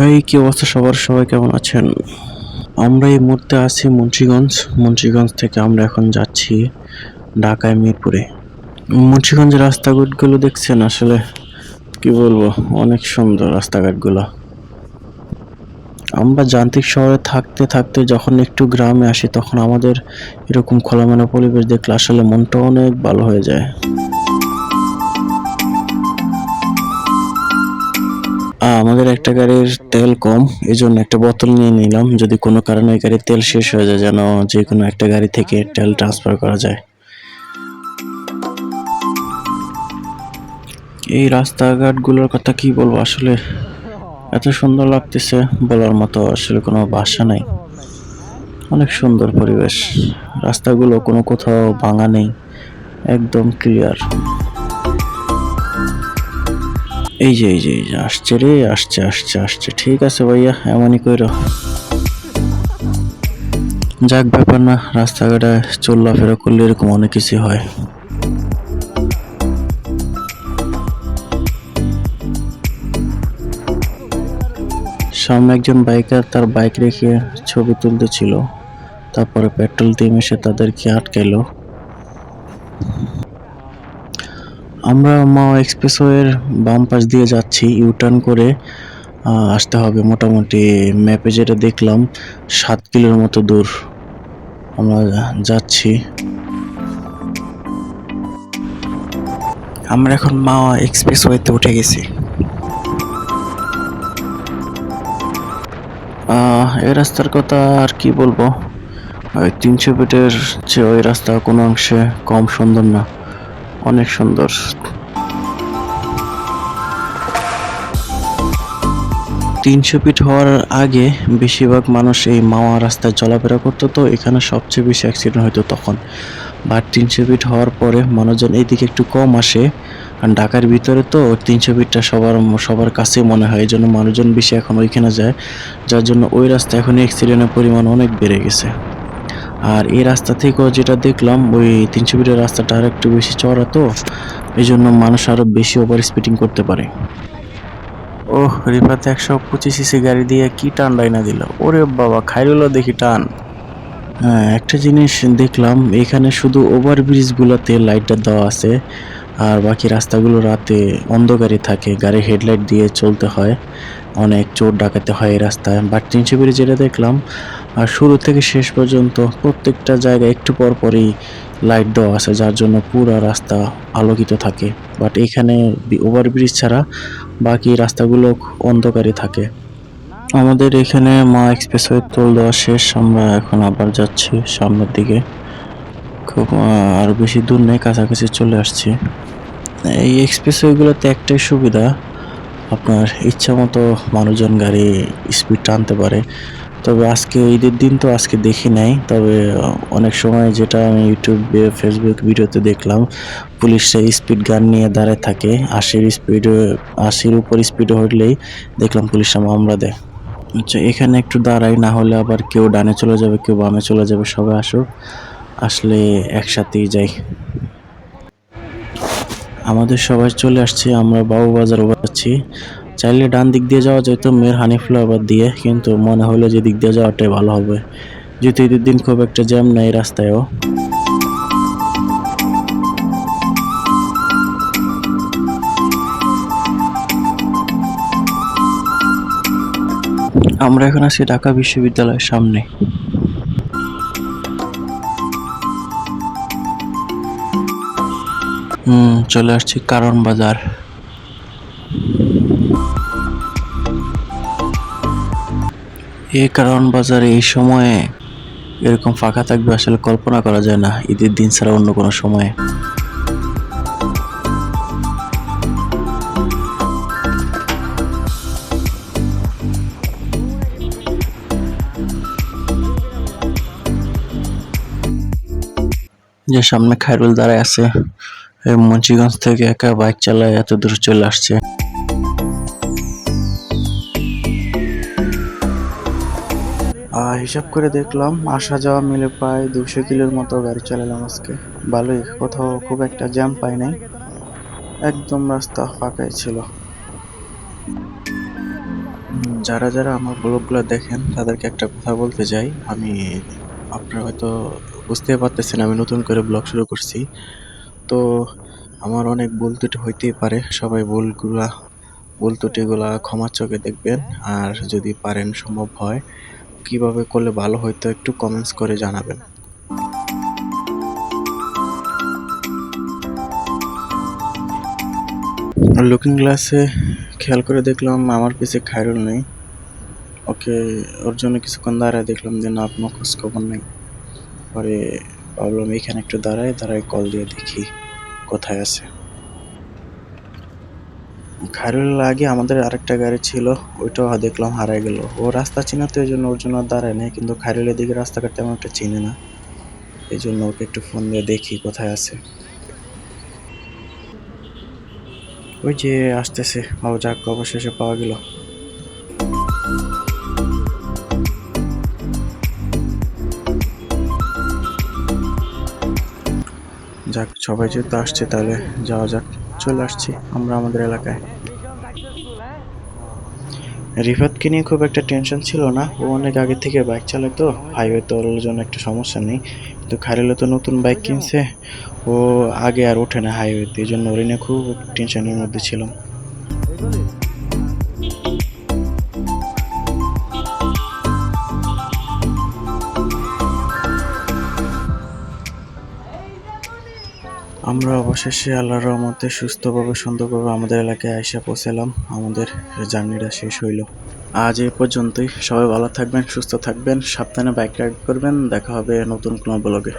এই কি অবস্থা সবার, সবাই কেমন আছেন? আমরা এই মুহূর্তে আছি মুন্সিগঞ্জ থেকে আমরা এখন যাচ্ছি ঢাকায় মিরপুরে। মুন্সিগঞ্জের রাস্তাঘাটগুলো দেখছেন? আসলে কি বলবো, অনেক সুন্দর রাস্তাঘাটগুলো। আমরা যান্ত্রিক শহরে থাকতে থাকতে যখন একটু গ্রামে আসি তখন আমাদের এরকম খোলামেলা পরিবেশ দেখলে আসলে মনটা অনেক ভালো হয়ে যায়। আমাদের একটা গাড়ির তেল কম, এজন্য একটা বোতল নিয়ে নিলাম, যদি কোনো কারণে ওই গাড়ির তেল শেষ হয়ে যায় যেন যে কোনো একটা গাড়ি থেকে তেল ট্রান্সফার করা যায়। এই রাস্তাঘাটগুলোর কথা কি বলবো, আসলে এত সুন্দর লাগতেছে, বলার মতো আসলে কোনো ভাষা নাই। অনেক সুন্দর পরিবেশ, রাস্তাগুলো কোনো কোথাও ভাঙা নেই, একদম ক্লিয়ার। এই যে আসছে রে, আসছে, ঠিক আছে ভাইয়া, এমনই কইরো। যাক, ব্যাপার না, রাস্তাঘাটে চলাফেরা করলে এরকম অনেক কিছু হয়। সামনে একজন বাইকার তার বাইক রেখে ছবি তুলতেছিল, তারপরে পেট্রোল টিম এসে তাদেরকে আটকাইলো। আমরা মাওয়া এক্সপ্রেসওয়ের বাম পাশ দিয়ে যাচ্ছি, ইউটার্ন করে আসতে হবে। মোটামুটি ম্যাপে যেটা দেখলাম 7 কিলোর মতো দূর আমরা যাচ্ছি। আমরা এখন মাওয়া এক্সপ্রেসওয়েতে উঠে গেছি। এই রাস্তার কথা আর কি বলবো, ওই 300 ফিটের চেয়ে ওই রাস্তা কোনো অংশে কম সুন্দর না, অনেক সুন্দর। 300 ফিট হওয়ার আগে বেশিরভাগ মানুষ এই মাওয়া রাস্তায় চলাফেরা করতো, তো এখানে সবচেয়ে বেশি অ্যাক্সিডেন্ট হতো তখন। বাট 300 ফিট হওয়ার পরে মানুষজন এইদিকে একটু কম আসে, আর ঢাকার ভিতরে তো 300 ফিটটা সবার কাছে মনে হয়, এই জন্য মানুষজন বেশি এখন ওইখানে যায়, যার জন্য ওই রাস্তা এখন অ্যাক্সিডেন্টের পরিমাণ অনেক বেড়ে গেছে। আর এই রাস্তা থেকেও যেটা দেখলাম, ওই 300 ফিটের রাস্তাটা আর একটু বেশি চওড়া, তো এই জন্য মানুষ আরো বেশি ওভার স্পিডিং করতে পারে। ওহ, রিফাত 125 সিসি গাড়ি দিয়ে কি টান ডাইনা দিল, ওরে বাবা, খাইলো দেখি টান। হ্যাঁ, একটা জিনিস দেখলাম, এখানে শুধু ওভারব্রিজ গুলোতে লাইটটা দেওয়া আছে, আর বাকি রাস্তাগুলো রাতে অন্ধকারই থাকে, গাড়ির হেডলাইট দিয়ে চলতে হয়, অনেক চোর ডাকাতে হয় এই রাস্তায়। বাট 300 ফিটে যেটা দেখলাম, আর শুরু থেকে শেষ পর্যন্ত প্রত্যেকটা জায়গায় একটু পর পরই লাইট দেওয়া আছে, যার জন্য পুরো রাস্তা আলোকিত থাকে। বাট এখানে ওভারব্রিজ ছাড়া বাকি রাস্তাগুলো অন্ধকারই থাকে। আমাদের এখানে মা এক্সপ্রেসওয়ে টোল দেওয়া শেষ, আমরা এখন আবার যাচ্ছি সামনের দিকে। খুব আর বেশি দূর নেই, কাছাকাছি চলে আসছি। এই এক্সপ্রেসওয়েগুলোতে একটাই সুবিধা, আপনার ইচ্ছা মতো মানুষজন গাড়ি স্পিড টানতে পারে। তবে আজকে ঈদের দিন তো আজকে দেখি নাই, তবে অনেক সময় যেটা আমি ইউটিউবে ফেসবুক ভিডিওতে দেখলাম, পুলিশরা স্পিড গান নিয়ে দাঁড়ায় থাকে, 80-এর উপর স্পিডে হলেই দেখলাম পুলিশরা মামলা দেয়। আচ্ছা, এখানে একটু দাঁড়াই, না হলে আবার কেউ ডানে চলে যাবে, কেউ বামে চলে যাবে, সবাই আসুক, আসলে একসাথেই যাই। আমাদের সবাই চলে আসছে, আমরা বাবুবাজার যাচ্ছি। চাইলে ডান দিক দিয়ে যাওয়া যেত মেয়ের হানি ফ্লাওয়ার দিয়ে, কিন্তু মনে হলো যে দিক দিয়ে যাওয়াটাই ভালো হবে, যেহেতু ঈদের দিন খুব একটা জ্যাম নাই রাস্তায়ও। আমরা এখন আছি ঢাকা বিশ্ববিদ্যালয়ের সামনে। চলে আসছি কারণ বাজার। এই কারণ বাজারে এই সময়ে এরকম ফাঁকা থাকবে আসলে কল্পনা করা যায় না, ঈদের দিন ছাড়া অন্য কোনো সময়ে। যে সামনে খায়রুল দাঁড়ায় আছে, মুন্সিগঞ্জ থেকে একা বাইক চালায় এত দূর চলে আসছে। হিসাব করে দেখলাম আসা যাওয়া মিলে প্রায় 200 কিলোর মতো গাড়ি চালালাম আজকে। ভালোই, কোথাও খুব একটা জ্যাম পাই নাই, একদম রাস্তা ফাঁকাই ছিল। যারা যারা আমার ব্লগগুলো দেখেন তাদেরকে একটা কথা বলতে চাই। আপনারা হয়তো বুঝতেই পারতেছেন আমি নতুন করে ব্লগ শুরু করছি। তো আমার অনেক ভুল ত্রুটি হইতেই পারে। সবাই ভুল ত্রুটিগুলা ক্ষমার চোখে দেখবেন। আর যদি পারেন সম্ভব হয় কিভাবে করলে ভালো হইতো একটু কমেন্টস করে জানাবেন। লুকিং গ্লাসে খেয়াল করে দেখলাম আমার পিছে খায়রুল নেই। ওকে ওর জন্য কিছুক্ষণ দাঁড়ায় দেখলাম যে না কোনো খোঁজ খবর নেই। পরে ভাবলাম এখানে একটু দাঁড়ায় কল দিয়ে দেখি কোথায় আছে। খায়রুল আগে আমাদের আরেকটা গাড়ি ছিল, ওইটাও দেখলাম হারায় গেল। ও রাস্তা চিনে তো এই জন্য ওর জন্য আর দাঁড়ায় নাই, কিন্তু খায়রুলের দিকে রাস্তাঘাট তেমন একটা চিনে না, এই জন্য ওকে একটু ফোন দিয়ে দেখি কোথায় আছে। ওই যে আসতেছে, ও যাক অবশেষে পাওয়া গেল। যাক সবাই যেহেতু আসছে তাহলে যাওয়া যাক। চলে আসছি আমরা আমাদের এলাকায়। রিফাতকে নিয়ে খুব একটা টেনশন ছিল না, ও অনেক আগে থেকে বাইক চালায় তো হাইওয়ে তো ওর জন্য একটা সমস্যা নেই। কিন্তু খাইরুলও তো নতুন বাইক কিনছে, ও আগে আর ওঠে না হাইওয়েতে, এই জন্য ওর নিয়ে খুব টেনশনের মধ্যে ছিলাম। আমরা অবশেষে আল্লাহর রহমতে সুস্থভাবে সুন্দরভাবে আমাদের এলাকায় আইসা পৌঁছালাম। আমাদের জার্নিটা শেষ হইল। আজ এই পর্যন্তই। সবাই ভালো থাকবেন, সুস্থ থাকবেন, সাবধানে বাইক রাইড করবেন। দেখা হবে নতুন কোনো ব্লগে।